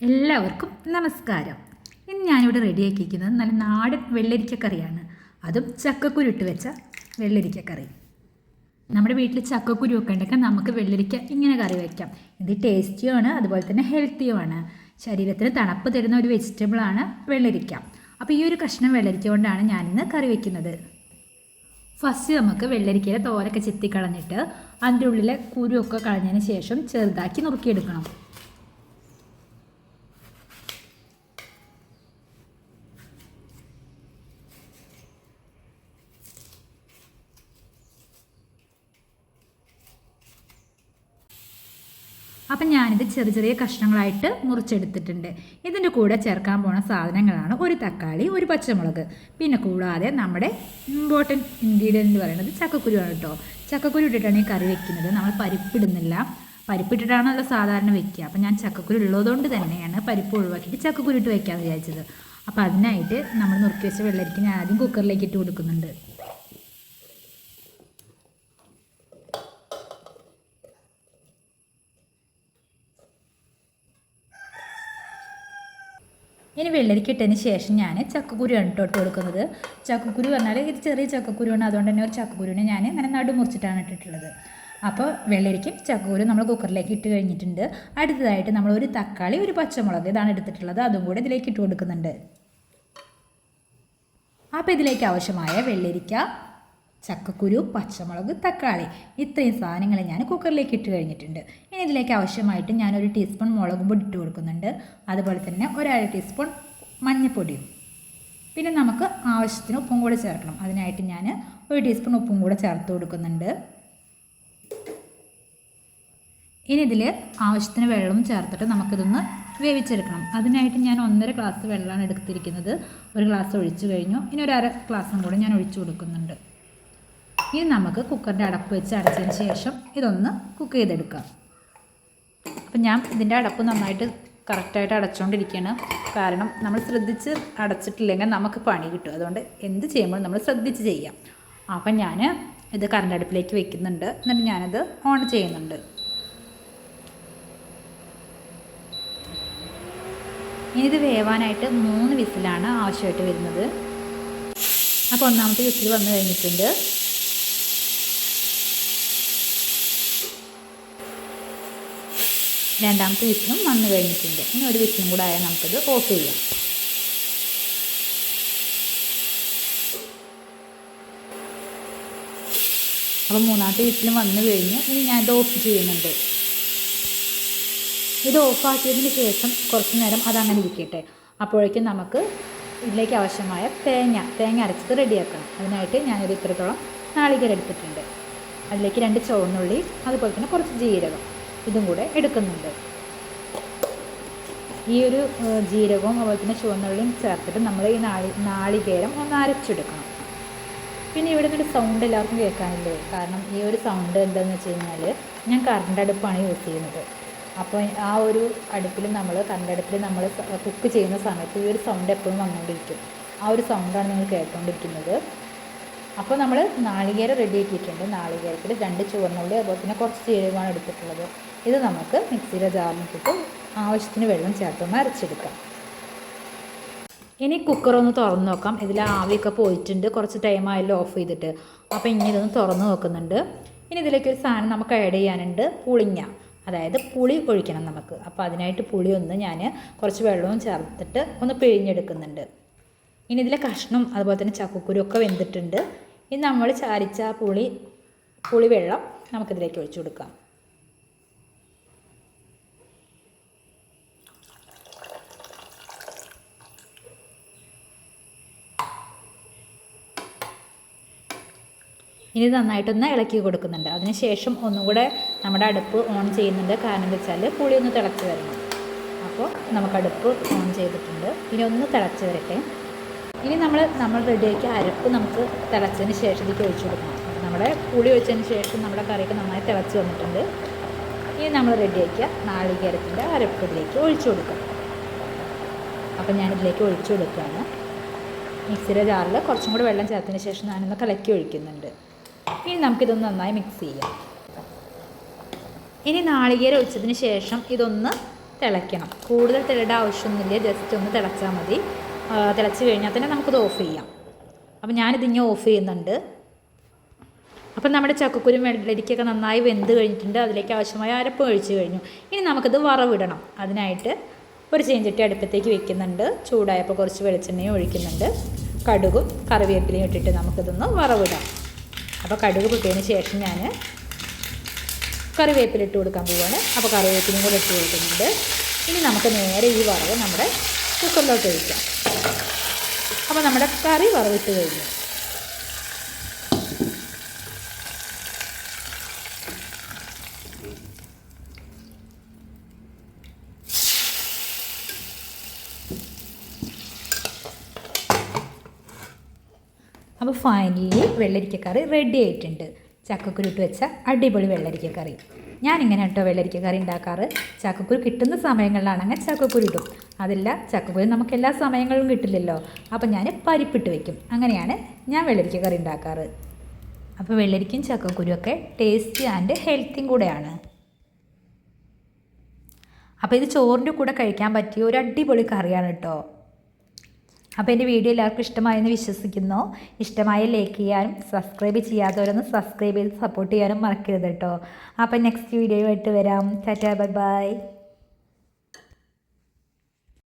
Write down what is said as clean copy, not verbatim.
എല്ലാവർക്കും നമസ്കാരം. ഇന്ന് ഞാനിവിടെ റെഡിയാക്കിയിരിക്കുന്നത് നല്ല നാടൻ വെള്ളരിക്കക്കറിയാണ്. അതും ചക്കക്കുരു ഇട്ട് വെച്ച വെള്ളരിക്കക്കറി. നമ്മുടെ വീട്ടിൽ ചക്കക്കുരു ഒക്കെ ഉണ്ടെങ്കിൽ നമുക്ക് വെള്ളരിക്ക ഇങ്ങനെ കറി വയ്ക്കാം. ഇത് ടേസ്റ്റിയുമാണ്, അതുപോലെ തന്നെ ഹെൽത്തിയുമാണ്. ശരീരത്തിന് തണുപ്പ് തരുന്ന ഒരു വെജിറ്റബിളാണ് വെള്ളരിക്ക. അപ്പോൾ ഈ ഒരു കഷ്ണം വെള്ളരിക്ക കൊണ്ടാണ് ഞാനിന്ന് കറി വയ്ക്കുന്നത്. ഫസ്റ്റ് നമുക്ക് വെള്ളരിക്കയിലെ തോലൊക്കെ ചെത്തിക്കളഞ്ഞിട്ട് അതിൻ്റെ ഉള്ളിലെ കുരുവൊക്കെ കളഞ്ഞതിന് ശേഷം ചെറുതാക്കി നുറുക്കിയെടുക്കണം. അപ്പം ഞാനിത് ചെറിയ ചെറിയ കഷ്ണങ്ങളായിട്ട് മുറിച്ചെടുത്തിട്ടുണ്ട്. ഇതിൻ്റെ കൂടെ ചേർക്കാൻ പോണ സാധനങ്ങളാണ് ഒരു തക്കാളി, ഒരു പച്ചമുളക്, പിന്നെ കൂടാതെ നമ്മുടെ ഇമ്പോർട്ടൻറ്റ് ഇൻഗ്രീഡിയൻ്റ് എന്ന് പറയുന്നത് ചക്കക്കുരുവാണ് കേട്ടോ. ചക്കക്കുരു ഇട്ടിട്ടാണ് ഈ കറി വെക്കുന്നത്. നമ്മൾ പരിപ്പിടുന്നില്ല. പരിപ്പിട്ടിട്ടാണല്ലോ സാധാരണ വെക്കുക. അപ്പം ഞാൻ ചക്കക്കുരു ഉള്ളതുകൊണ്ട് തന്നെയാണ് പരിപ്പ് ഒഴിവാക്കിയിട്ട് ചക്കക്കുരു ഇട്ട് വയ്ക്കാമെന്ന് വിചാരിച്ചത്. അപ്പോൾ അതിനായിട്ട് നമ്മൾ നുറുക്കി വെച്ച വെള്ളരിക്ക ഞാൻ ആദ്യം കുക്കറിലേക്ക് ഇട്ട് കൊടുക്കുന്നുണ്ട്. ഇനി വെള്ളരിക്ക ഇട്ടതിന് ശേഷം ഞാൻ ചക്കക്കുരുവാണ് ഇട്ട് കൊടുക്കുന്നത്. ചക്കക്കുരു പറഞ്ഞാൽ ഇത് ചെറിയ ചക്കക്കുരുവാണ്, അതുകൊണ്ട് തന്നെ ഒരു ചക്കക്കുരുവിനെ ഞാൻ ഇങ്ങനെ നടുമുറിച്ചിട്ടാണ് ഇട്ടിട്ടുള്ളത്. അപ്പോൾ വെള്ളരിക്കും ചക്കക്കുരു നമ്മൾ കുക്കറിലേക്ക് ഇട്ട് കഴിഞ്ഞിട്ടുണ്ട്. അടുത്തതായിട്ട് നമ്മൾ ഒരു തക്കാളി, ഒരു പച്ചമുളക് ഇതാണ് എടുത്തിട്ടുള്ളത്. അതും കൂടെ ഇതിലേക്ക് ഇട്ട് കൊടുക്കുന്നുണ്ട്. അപ്പോൾ ഇതിലേക്ക് ആവശ്യമായ വെള്ളരിക്ക, ചക്കക്കുരു, പച്ചമുളക്, തക്കാളി ഇത്രയും സാധനങ്ങൾ ഞാൻ കുക്കറിലേക്ക് ഇട്ട് കഴിഞ്ഞിട്ടുണ്ട്. ഇനി ഇതിലേക്ക് ആവശ്യമായിട്ട് ഞാനൊരു ടീസ്പൂൺ മുളകും പൊടി ഇട്ട് കൊടുക്കുന്നുണ്ട്. അതുപോലെ തന്നെ ഒരു അര ടീസ്പൂൺ മഞ്ഞൾപ്പൊടിയും, പിന്നെ നമുക്ക് ആവശ്യത്തിന് ഉപ്പും കൂടെ ചേർക്കണം. അതിനായിട്ട് ഞാൻ ഒരു ടീസ്പൂൺ ഉപ്പും കൂടെ ചേർത്ത് കൊടുക്കുന്നുണ്ട്. ഇനി ഇതിൽ ആവശ്യത്തിന് വെള്ളം ചേർത്തിട്ട് നമുക്കിതൊന്ന് വേവിച്ചെടുക്കണം. അതിനായിട്ട് ഞാൻ 1.5 ഗ്ലാസ് വെള്ളമാണ് എടുത്തിരിക്കുന്നത്. ഒരു ഗ്ലാസ് ഒഴിച്ചു കഴിഞ്ഞു. ഇനി ഒരു അര ഗ്ലാസും കൂടെ ഞാൻ ഒഴിച്ചു കൊടുക്കുന്നുണ്ട്. ഇനി നമുക്ക് കുക്കറിൻ്റെ അടപ്പ് വെച്ച് അടച്ചതിന് ശേഷം ഇതൊന്ന് കുക്ക് ചെയ്തെടുക്കാം. അപ്പം ഞാൻ ഇതിൻ്റെ അടപ്പ് നന്നായിട്ട് കറക്റ്റായിട്ട് അടച്ചുകൊണ്ടിരിക്കുകയാണ്. കാരണം നമ്മൾ ശ്രദ്ധിച്ച് അടച്ചിട്ടില്ലെങ്കിൽ നമുക്ക് പണി കിട്ടും. അതുകൊണ്ട് എന്ത് ചെയ്യുമ്പോൾ നമ്മൾ ശ്രദ്ധിച്ച് ചെയ്യാം. അപ്പം ഞാൻ ഇത് കറണ്ട് അടുപ്പിലേക്ക് വെക്കുന്നുണ്ട്. എന്നിട്ട് ഞാനത് ഓൺ ചെയ്യുന്നുണ്ട്. ഇനി ഇത് വേവാനായിട്ട് 3 വിസിലാണ് ആവശ്യമായിട്ട് വരുന്നത്. അപ്പോൾ ഒന്നാമത്തെ വിസിൽ വന്നു കഴിഞ്ഞിട്ടുണ്ട്. രണ്ടാമത്തെ വിസിലും വന്നു കഴിഞ്ഞിട്ടുണ്ട്. ഇനി ഒരു വിസിലും കൂടെ ആയാൽ നമുക്കത് ഓഫ് ചെയ്യാം. അപ്പോൾ മൂന്നാമത്തെ വിസിലും വന്നു കഴിഞ്ഞ് ഇനി ഞാനിത് ഓഫ് ചെയ്യുന്നുണ്ട്. ഇത് ഓഫാക്കിയതിന് ശേഷം കുറച്ച് നേരം അതങ്ങനെ ഇരിക്കട്ടെ. അപ്പോഴേക്കും നമുക്ക് ഇതിലേക്ക് ആവശ്യമായ തേങ്ങ അരച്ചത് റെഡിയാക്കണം. അതിനായിട്ട് ഞാനൊരു ഇത്രത്തോളം നാളികേരം എടുത്തിട്ടുണ്ട്. അതിലേക്ക് 2 ചുവന്നുള്ളി, അതുപോലെ തന്നെ കുറച്ച് ജീരകം ഇതും കൂടെ എടുക്കുന്നുണ്ട്. ഈ ഒരു ജീരകവും അതുപോലെ തന്നെ ചുവന്നുള്ളിയും ചേർത്തിട്ട് നമ്മൾ ഈ നാളികേരം ഒന്ന് അരച്ചെടുക്കണം. പിന്നെ ഇവിടെ നിന്നൊരു സൗണ്ട് എല്ലാവർക്കും കേൾക്കാനില്ലേ? കാരണം ഈ ഒരു സൗണ്ട് എന്താണെന്ന് വെച്ച് കഴിഞ്ഞാൽ ഞാൻ കറണ്ട് അടുപ്പാണ് യൂസ് ചെയ്യുന്നത്. അപ്പോൾ ആ ഒരു അടുപ്പിൽ കറണ്ട് അടുപ്പിൽ നമ്മൾ കുക്ക് ചെയ്യുന്ന സമയത്ത് ഈ ഒരു സൗണ്ട് എപ്പോഴും വന്നുകൊണ്ടിരിക്കും. ആ ഒരു സൗണ്ടാണ് നിങ്ങൾ കേട്ടുകൊണ്ടിരിക്കുന്നത്. അപ്പോൾ നമ്മൾ നാളികേരം റെഡിയാക്കിയിട്ടുണ്ട്. നാളികേരത്തിൽ 2 ചുവന്നുള്ളി, അതുപോലെ തന്നെ കുറച്ച് ജീരകമാണ് എടുത്തിട്ടുള്ളത്. ഇത് നമുക്ക് മിക്സിയിലെ ജാറിലിട്ടിട്ട് ആവശ്യത്തിന് വെള്ളം ചേർത്തൊന്ന് അരച്ചെടുക്കാം. ഇനി കുക്കറൊന്ന് തുറന്ന് നോക്കാം. ഇതിൽ ആവിയൊക്കെ പോയിട്ടുണ്ട്. കുറച്ച് ടൈമായാലും ഓഫ് ചെയ്തിട്ട്. അപ്പോൾ ഇനി ഇതൊന്ന് തുറന്ന് നോക്കുന്നുണ്ട്. ഇനി ഇതിലേക്ക് ഒരു സാധനം നമുക്ക് ആഡ് ചെയ്യാനുണ്ട്. പുളിങ്ങ, അതായത് പുളി ഒഴിക്കണം നമുക്ക്. അപ്പോൾ അതിനായിട്ട് പുളി ഒന്ന് ഞാൻ കുറച്ച് വെള്ളവും ചേർത്തിട്ട് ഒന്ന് പിഴിഞ്ഞെടുക്കുന്നുണ്ട്. ഇനി ഇതിലെ കഷ്ണം അതുപോലെ തന്നെ ചക്കക്കുരു ഒക്കെ വെന്തിട്ടുണ്ട്. ഇനി നമ്മൾ ചാരിച്ച പുളി വെള്ളം നമുക്കിതിലേക്ക് ഒഴിച്ചു കൊടുക്കാം. ഇനി നന്നായിട്ടൊന്ന് ഇളക്കി കൊടുക്കുന്നുണ്ട്. അതിനുശേഷം ഒന്നും കൂടെ നമ്മുടെ അടുപ്പ് ഓൺ ചെയ്യുന്നുണ്ട്. കാരണം എന്താ വെച്ചാൽ പുളി ഒന്ന് തിളച്ച് വരണം. അപ്പോൾ നമുക്ക് അടുപ്പ് ഓൺ ചെയ്തിട്ടുണ്ട്. ഇനി ഒന്ന് തിളച്ച് വരട്ടെ. ഇനി നമ്മൾ റെഡിയാക്കിയ അരപ്പ് നമുക്ക് തിളച്ചതിന് ശേഷം ഇതിലേക്ക് ഒഴിച്ചു കൊടുക്കണം. അപ്പോൾ നമ്മുടെ പുളി ഒഴിച്ചതിന് ശേഷം നമ്മുടെ കറിയൊക്കെ നന്നായി തിളച്ച് വന്നിട്ടുണ്ട്. ഇനി നമ്മൾ റെഡിയാക്കിയ നാളികേരത്തിൻ്റെ അരപ്പ് ഇതിലേക്ക് ഒഴിച്ചു കൊടുക്കാം. അപ്പോൾ ഞാനിതിലേക്ക് ഒഴിച്ചു കൊടുക്കുകയാണ്. മിക്സിയുടെ ജാറിൽ കുറച്ചും കൂടി വെള്ളം ചേർത്തതിന് ശേഷം ഞാനൊന്ന് കലക്കി ഒഴിക്കുന്നുണ്ട്. ഇനി നമുക്കിതൊന്ന് നന്നായി മിക്സ് ചെയ്യാം. ഇനി നാളികേരം ഒഴിച്ചതിന് ശേഷം ഇതൊന്ന് തിളയ്ക്കണം. കൂടുതൽ തിളയുടെ ആവശ്യമൊന്നുമില്ല, ജസ്റ്റ് ഒന്ന് തിളച്ചാൽ മതി. തിളച്ച് കഴിഞ്ഞാൽ തന്നെ നമുക്കത് ഓഫ് ചെയ്യാം. അപ്പോൾ ഞാനിതിങ്ങനെ ഓഫ് ചെയ്യുന്നുണ്ട്. അപ്പം നമ്മുടെ ചക്കക്കുരും വെള്ളരിക്കൊക്കെ നന്നായി വെന്ത് കഴിഞ്ഞിട്ടുണ്ട്. അതിലേക്ക് ആവശ്യമായ അരപ്പ് ഒഴിച്ച് കഴിഞ്ഞു. ഇനി നമുക്കിത് വറവിടണം. അതിനായിട്ട് ഒരു ചീനച്ചട്ടി അടുപ്പത്തേക്ക് വെക്കുന്നുണ്ട്. ചൂടായപ്പോൾ കുറച്ച് വെളിച്ചെണ്ണയും ഒഴിക്കുന്നുണ്ട്. കടുകും കറിവേപ്പിലയും ഇട്ടിട്ട് നമുക്കിതൊന്ന് വറവിടാം. അപ്പോൾ കടുക് പൊട്ടിയതിന് ശേഷം ഞാൻ കറിവേപ്പില ഇട്ട് കൊടുക്കാൻ പോവുകയാണ്. അപ്പോൾ കറിവേപ്പിലയും കൂടെ ഇട്ട് കൊടുക്കുന്നുണ്ട്. ഇനി നമുക്ക് നേരെ ഈ വറവ് നമ്മുടെ കുക്കറിലോട്ട് ഒഴിക്കാം. അപ്പോൾ നമ്മുടെ കറി വറവിട്ട് കഴിഞ്ഞു. അപ്പോൾ ഫൈനലി വെള്ളരിക്കക്കറി റെഡി ആയിട്ടുണ്ട്. ചക്കക്കുരു ഇട്ട് വെച്ച അടിപൊളി വെള്ളരിക്കക്കറി. ഞാനിങ്ങനെ കേട്ടോ വെള്ളരിക്കക്കറി ഉണ്ടാക്കാറ്. ചക്കക്കുരു കിട്ടുന്ന സമയങ്ങളിലാണെങ്കിൽ ചക്കക്കുരു ഇടും. അതില്ല, ചക്കക്കുരു നമുക്ക് എല്ലാ സമയങ്ങളിലും കിട്ടില്ലല്ലോ. അപ്പോൾ ഞാൻ പരിപ്പിട്ട് വയ്ക്കും. അങ്ങനെയാണ് ഞാൻ വെള്ളരിക്കക്കറി ഉണ്ടാക്കാറ്. അപ്പോൾ വെള്ളരിക്കയും ചക്കക്കുരു ഒക്കെ ടേസ്റ്റി ആൻഡ് ഹെൽത്തിയും കൂടെയാണ്. അപ്പോൾ ഇത് ചോറിൻ്റെ കൂടെ കഴിക്കാൻ പറ്റിയ ഒരു അടിപൊളി കറിയാണ് കേട്ടോ. അപ്പോൾ എൻ്റെ വീഡിയോ എല്ലാവർക്കും ഇഷ്ടമായെന്ന് വിശ്വസിക്കുന്നു. ഇഷ്ടമായ ലൈക്ക് ചെയ്യാനും സബ്സ്ക്രൈബ് ചെയ്യാത്തവരൊന്ന് സബ്സ്ക്രൈബ് ചെയ്ത് സപ്പോർട്ട് ചെയ്യാനും മറക്കരുത് കേട്ടോ. അപ്പോൾ നെക്സ്റ്റ് വീഡിയോ ആയിട്ട് വരാം. Tata, bye bye.